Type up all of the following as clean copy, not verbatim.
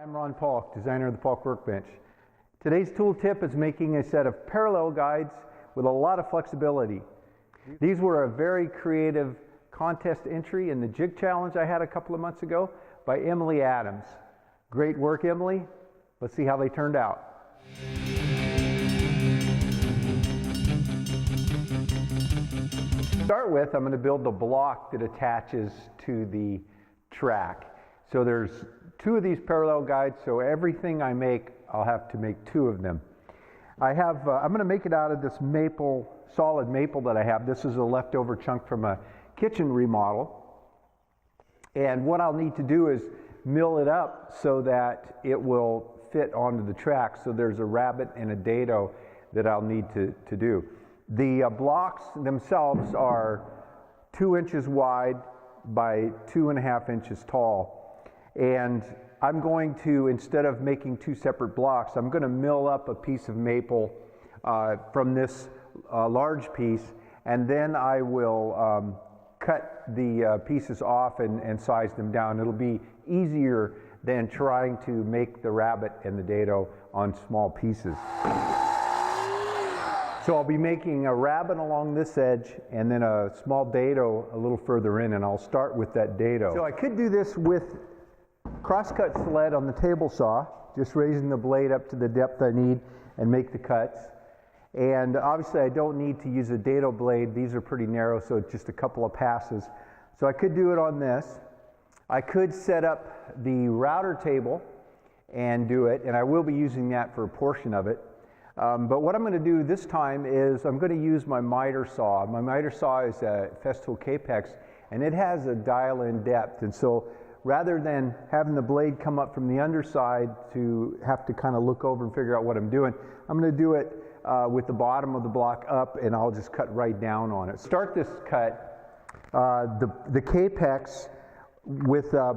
I'm Ron Paulk, designer of the Paulk Workbench. Today's tool tip is making a set of parallel guides with a lot of flexibility. These were a very creative contest entry in the Jig Challenge I had a couple of months ago by Emily Adams. Great work, Emily. Let's see how they turned out. To start with, I'm going to build the block that attaches to the track. So there's two of these parallel guides, so everything I make, I'll have to make two of them. I'm going to make it out of this maple, solid maple that I have. This is a leftover chunk from a kitchen remodel. And what I'll need to do is mill it up so that it will fit onto the track. So there's a rabbit and a dado that I'll need to do. The blocks themselves are 2 inches wide by 2.5 inches tall. And I'm going to, instead of making two separate blocks, I'm going to mill up a piece of maple from this large piece, and then I will cut the pieces off and size them down. It'll be easier than trying to make the rabbit and the dado on small pieces. So I'll be making a rabbit along this edge and then a small dado a little further in, and I'll start with that dado. So I could do this with crosscut sled on the table saw, just raising the blade up to the depth I need and make the cuts. And obviously I don't need to use a dado blade. These are pretty narrow, so it's just a couple of passes. So I could do it on this. I could set up the router table and do it, and I will be using that for a portion of it. But what I'm going to do this time is I'm going to use my miter saw. My miter saw is a Festool Capex, and it has a dial-in depth. And so rather than having the blade come up from the underside to have to kind of look over and figure out what I'm doing, I'm going to do it with the bottom of the block up, and I'll just cut right down on it. Start this cut, the Capex,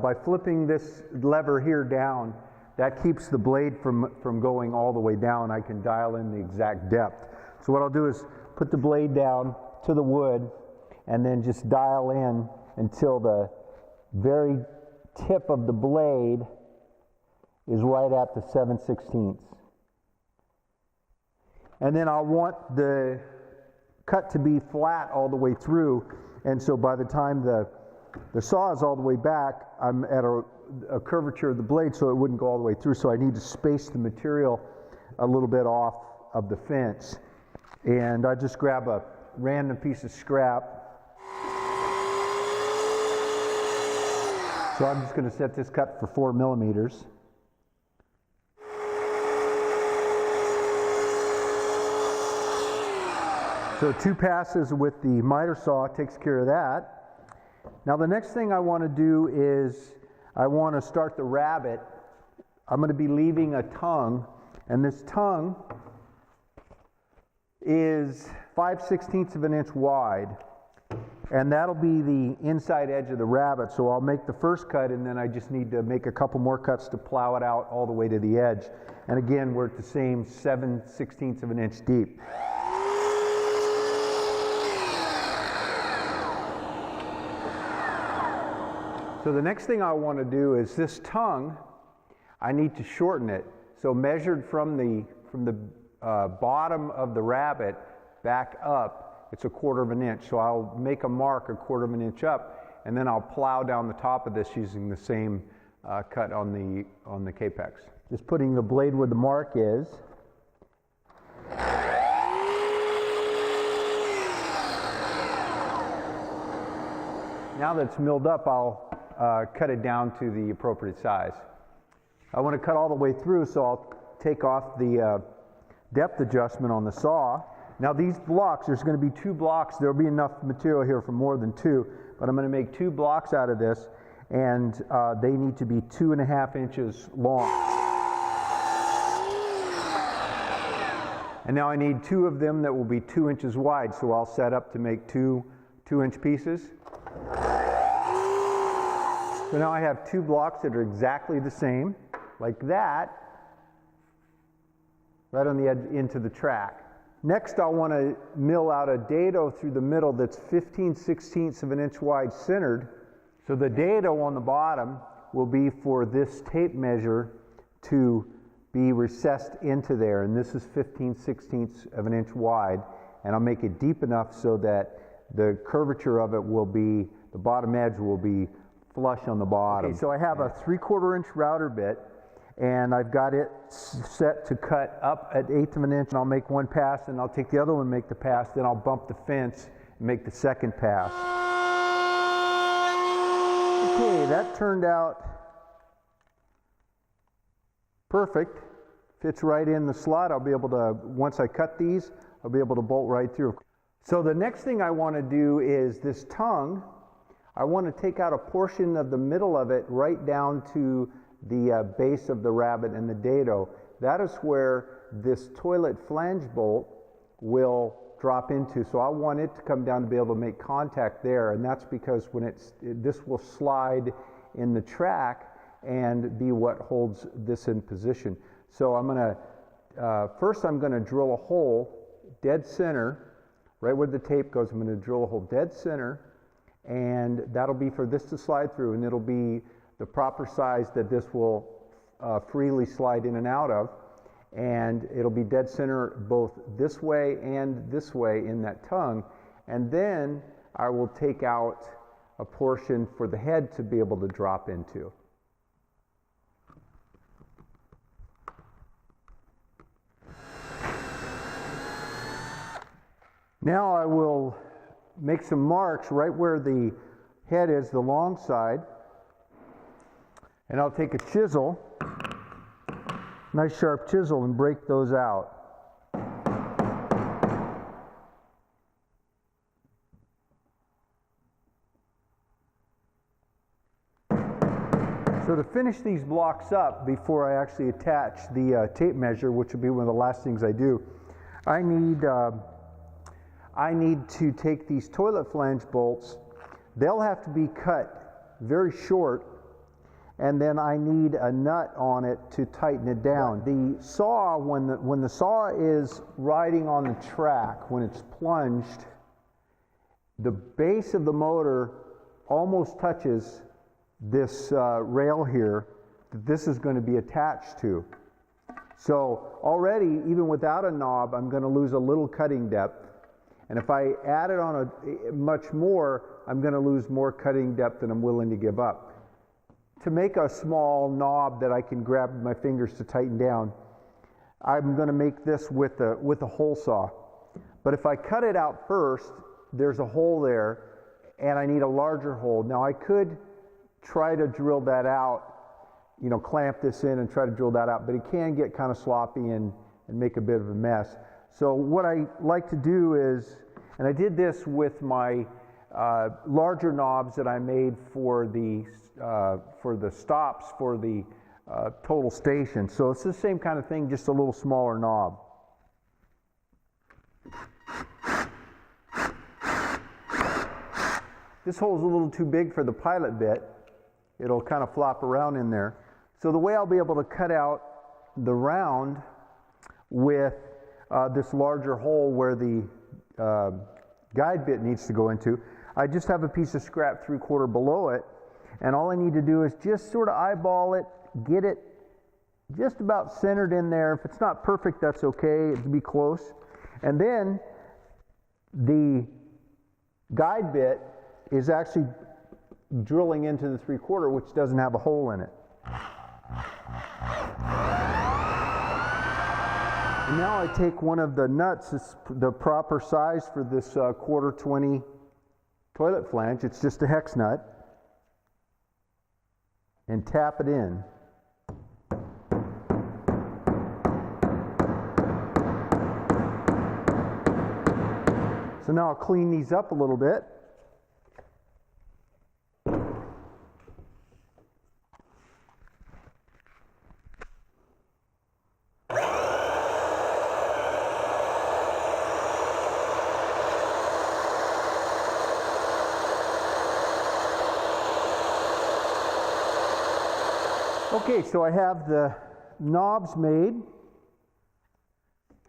by flipping this lever here down, that keeps the blade from going all the way down. I can dial in the exact depth. So what I'll do is put the blade down to the wood and then just dial in until the very tip of the blade is right at the 7/16. And then I'll want the cut to be flat all the way through, and so by the time the saw is all the way back, I'm at a curvature of the blade so it wouldn't go all the way through, so I need to space the material a little bit off of the fence. And I just grab a random piece of scrap. So I'm just going to set this cut for 4 millimeters. So 2 passes with the miter saw takes care of that. Now the next thing I want to do is I want to start the rabbit. I'm going to be leaving a tongue, and this tongue is 5/16 of an inch wide, and that'll be the inside edge of the rabbit. So I'll make the first cut, and then I just need to make a couple more cuts to plow it out all the way to the edge. And again, we're at the same 7/16 of an inch deep. So the next thing I want to do is this tongue, I need to shorten it. So measured from the bottom of the rabbit back up, it's 1/4 of an inch. So I'll make a mark 1/4 of an inch up, and then I'll plow down the top of this using the same cut on the Capex. Just putting the blade where the mark is. Now that it's milled up, I'll cut it down to the appropriate size. I want to cut all the way through, so I'll take off the depth adjustment on the saw. Now these blocks, there's going to be 2 blocks. There'll be enough material here for more than 2, but I'm going to make 2 blocks out of this, and they need to be 2.5 inches long. And now I need 2 of them that will be 2 inches wide, so I'll set up to make 2 2-inch pieces. So now I have 2 blocks that are exactly the same, like that, right on the edge into the track. Next, I'll want to mill out a dado through the middle that's 15/16 of an inch wide centered. So the dado on the bottom will be for this tape measure to be recessed into there, and this is 15/16 of an inch wide, and I'll make it deep enough so that the curvature of it will be, the bottom edge will be flush on the bottom. Okay, so I have a 3/4 inch router bit, and I've got it set to cut up at 1/8 of an inch, and I'll make one pass, and I'll take the other one, make the pass, then I'll bump the fence and make the second pass. Okay, that turned out perfect. Fits right in the slot. I'll be able to, once I cut these, I'll be able to bolt right through. So the next thing I want to do is this tongue. I want to take out a portion of the middle of it right down to the base of the rabbet and the dado. That is where this toilet flange bolt will drop into. So I want it to come down to be able to make contact there, and that's because when this will slide in the track and be what holds this in position. So I'm going to, first I'm going to drill a hole dead center, right where the tape goes. I'm going to drill a hole dead center, and that'll be for this to slide through, and it'll be the proper size that this will freely slide in and out of, and it'll be dead center both this way and this way in that tongue, and then I will take out a portion for the head to be able to drop into. Now I will make some marks right where the head is, the long side, and I'll take a chisel, nice sharp chisel, and break those out. So to finish these blocks up before I actually attach the tape measure, which will be one of the last things I do, I need to take these toilet flange bolts. They'll have to be cut very short, and then I need a nut on it to tighten it down. The saw, when the saw is riding on the track, when it's plunged, the base of the motor almost touches this rail here that this is going to be attached to. So already, even without a knob, I'm going to lose a little cutting depth. And if I add it on much more, I'm going to lose more cutting depth than I'm willing to give up. To make a small knob that I can grab with my fingers to tighten down, I'm going to make this with a hole saw. But if I cut it out first, there's a hole there, and I need a larger hole. Now I could try to drill that out, clamp this in and try to drill that out, but it can get kind of sloppy and make a bit of a mess. So what I like to do is, and I did this with my larger knobs that I made for the stops for the total station. So it's the same kind of thing, just a little smaller knob. This hole is a little too big for the pilot bit. It'll kind of flop around in there. So the way I'll be able to cut out the round with this larger hole where the guide bit needs to go into, I just have a piece of scrap 3/4 below it, and all I need to do is just sort of eyeball it, get it just about centered in there. If it's not perfect, that's okay, it'll be close. And then the guide bit is actually drilling into the 3/4, which doesn't have a hole in it. And now I take one of the nuts, it's the proper size for this 1/4-20 toilet flange, it's just a hex nut, and tap it in. So now I'll clean these up a little bit. Okay, so I have the knobs made,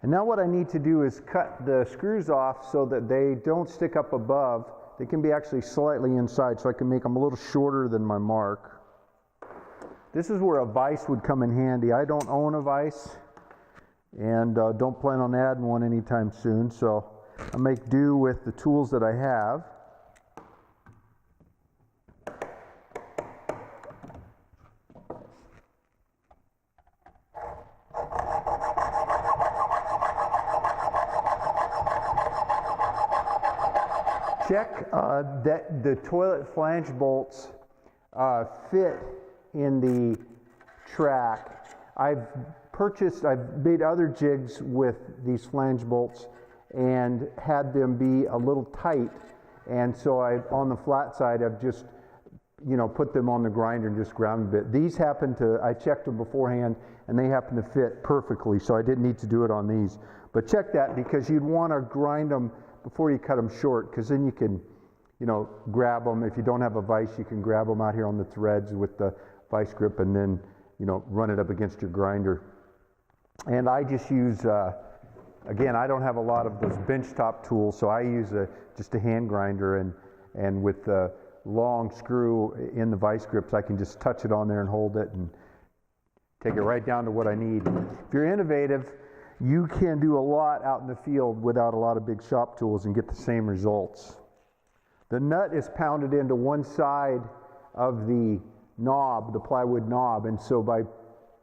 and now what I need to do is cut the screws off so that they don't stick up above. They can be actually slightly inside, so I can make them a little shorter than my mark. This is where a vise would come in handy. I don't own a vise and don't plan on adding one anytime soon, so I make do with the tools that I have. Check that the toilet flange bolts fit in the track. I've made other jigs with these flange bolts and had them be a little tight, and so on the flat side I've just put them on the grinder and just ground a bit. These I checked them beforehand and they happen to fit perfectly, so I didn't need to do it on these. But check that, because you'd want to grind them before you cut them short, because then you can grab them. If you don't have a vise, you can grab them out here on the threads with the vise grip and then run it up against your grinder. And I just use again, I don't have a lot of those benchtop tools, so I use just a hand grinder, and with the long screw in the vise grips, I can just touch it on there and hold it and take it right down to what I need. If you're innovative, you can do a lot out in the field without a lot of big shop tools and get the same results. The nut is pounded into one side of the knob, the plywood knob, and so by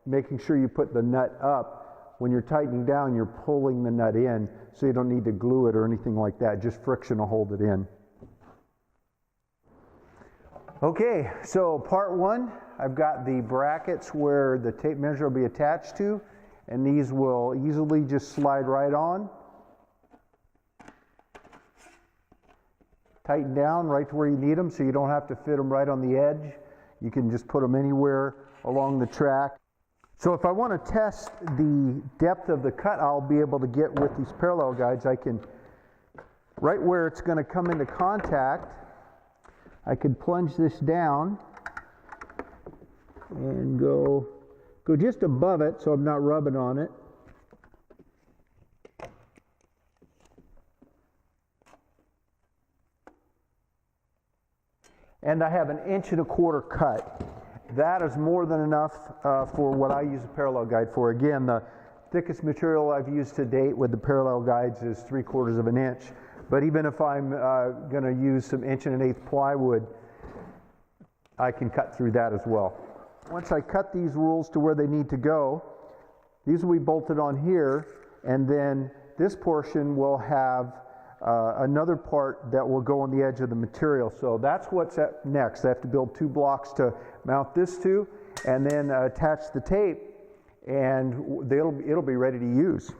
making sure you put the nut up, when you're tightening down, you're pulling the nut in, so you don't need to glue it or anything like that. Just friction will hold it in. Okay, so part one, I've got the brackets where the tape measure will be attached to, and these will easily just slide right on. Tighten down right to where you need them, so you don't have to fit them right on the edge. You can just put them anywhere along the track. So if I want to test the depth of the cut I'll be able to get with these parallel guides, I can, right where it's going to come into contact, I could plunge this down and go just above it so I'm not rubbing on it. And I have an 1.25 inch cut. That is more than enough for what I use a parallel guide for. Again, the thickest material I've used to date with the parallel guides is 3/4 inch. But even if I'm going to use some 1 1/8" plywood, I can cut through that as well. Once I cut these rules to where they need to go, these will be bolted on here, and then this portion will have another part that will go on the edge of the material. So that's what's next. I have to build 2 blocks to mount this to, and then attach the tape, and it'll be ready to use.